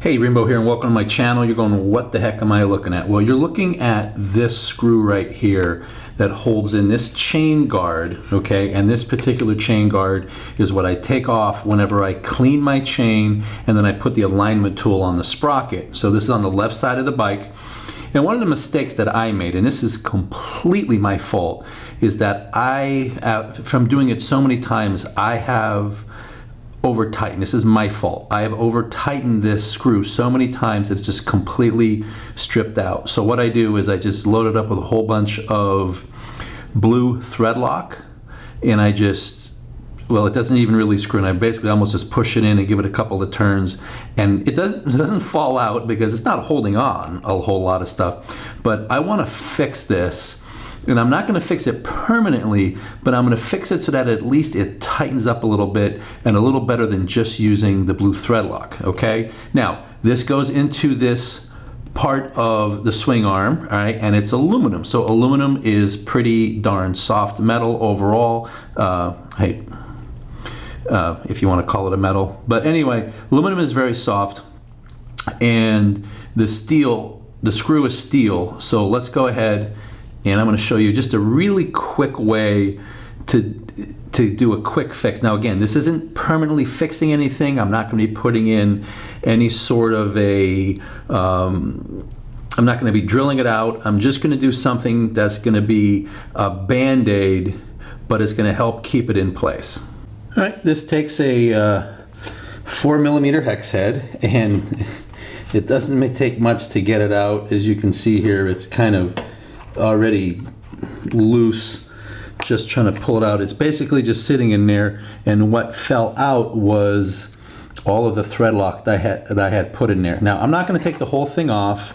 Hey, Rainbow here and welcome to my channel. You're going, what the heck am I looking at? Well, you're looking at this screw right here that holds in this chain guard, okay? And this particular chain guard is what I take off whenever I clean my chain, and then I put the alignment tool on the sprocket. So this is on the left side of the bike. And one of the mistakes that I made, and this is completely my fault, is that from doing it so many times, I have over tightened. This is my fault. I have over tightened this screw so many times that it's just completely stripped out. So what I do is I just load it up with a whole bunch of blue thread lock, and I just, well, it doesn't even really screw, and I basically almost just push it in and give it a couple of turns, and it doesn't fall out because it's not holding on a whole lot of stuff. But I want to fix this. And I'm not going to fix it permanently, but I'm going to fix it so that at least it tightens up a little bit and a little better than just using the blue thread lock, okay? Now, this goes into this part of the swing arm, all right, and it's aluminum. So aluminum is pretty darn soft metal overall. If you want to call it a metal. But anyway, aluminum is very soft, and the screw is steel. So let's go ahead, and I'm going to show you just a really quick way to do a quick fix. Now again, this isn't permanently fixing anything. I'm not going to be putting in any sort of I'm not going to be drilling it out. I'm just going to do something that's going to be a band-aid, but it's going to help keep it in place. All right, this takes a 4mm hex head, and it doesn't take much to get it out. As you can see here, it's kind of already loose. Just trying to pull it out. It's basically just sitting in there, and what fell out was all of the thread lock that I had put in there. Now I'm not going to take the whole thing off.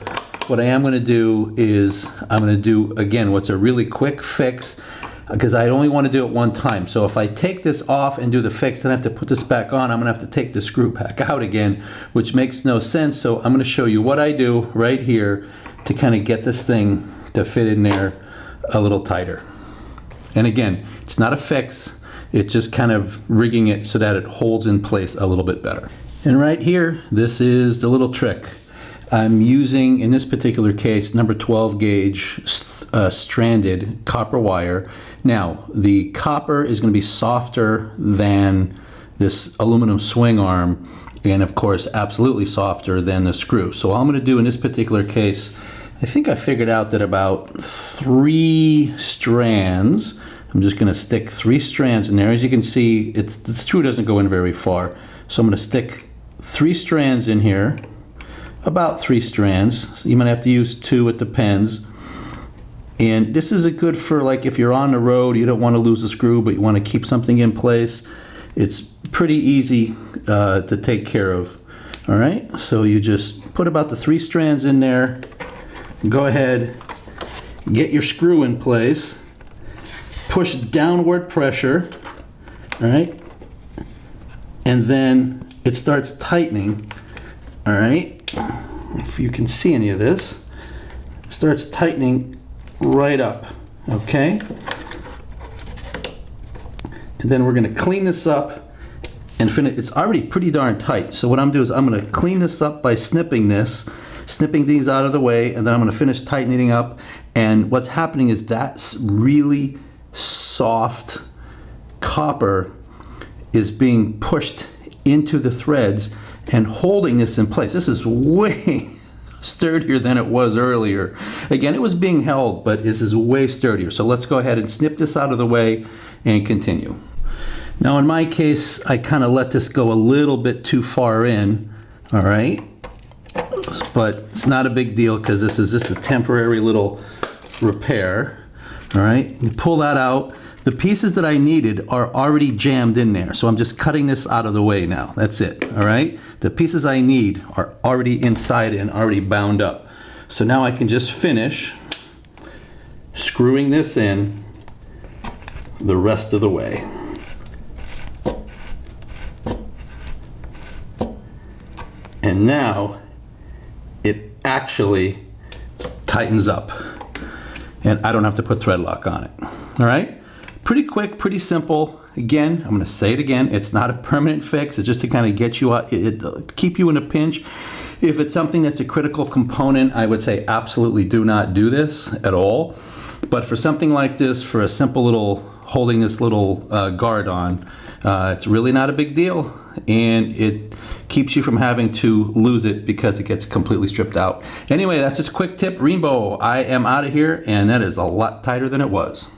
What I am going to do is I'm going to do, again, what's a really quick fix, because I only want to do it one time. So if I take this off and do the fix, then I have to put this back on. I'm going to have to take the screw back out again, which makes no sense. So I'm going to show you what I do right here to kind of get this thing to fit in there a little tighter. And again, it's not a fix, it's just kind of rigging it so that it holds in place a little bit better. And right here, this is the little trick. I'm using, in this particular case, number 12 gauge stranded copper wire. Now, the copper is going to be softer than this aluminum swing arm, and of course, absolutely softer than the screw. So all I'm going to do in this particular case, I think I figured out that about 3 strands, I'm just going to stick 3 strands in there. As you can see, the screw doesn't go in very far. So I'm going to stick 3 strands in here, about 3 strands. So you might have to use 2, it depends. And this is good for, like, if you're on the road, you don't want to lose a screw, but you want to keep something in place. It's pretty easy to take care of. All right, so you just put about the 3 strands in there. Go ahead, get your screw in place, push downward pressure, all right, and then it starts tightening, all right. If you can see any of this, it starts tightening right up, okay. And then we're going to clean this up and finish. It's already pretty darn tight, so what I'm doing is I'm going to clean this up by snipping these out of the way, and then I'm going to finish tightening up. And what's happening is that really soft copper is being pushed into the threads and holding this in place. This is way sturdier than it was earlier. Again, it was being held, but this is way sturdier. So let's go ahead and snip this out of the way and continue. Now in my case, I kind of let this go a little bit too far in, all right? But it's not a big deal because this is just a temporary little repair. All right, you pull that out. The pieces that I needed are already jammed in there, so I'm just cutting this out of the way now. That's it. All right, the pieces I need are already inside and already bound up. So now I can just finish screwing this in the rest of the way. And now it actually tightens up, and I don't have to put thread lock on it. All right, pretty quick, pretty simple. Again, I'm going to say it again, it's not a permanent fix. It's just to kind of get you out, keep you in a pinch. If it's something that's a critical component, I would say absolutely do not do this at all. But for something like this, for a simple little holding this little guard on, it's really not a big deal, and it keeps you from having to lose it because it gets completely stripped out. Anyway, that's just a quick tip. Rainbow, I am out of here, and that is a lot tighter than it was.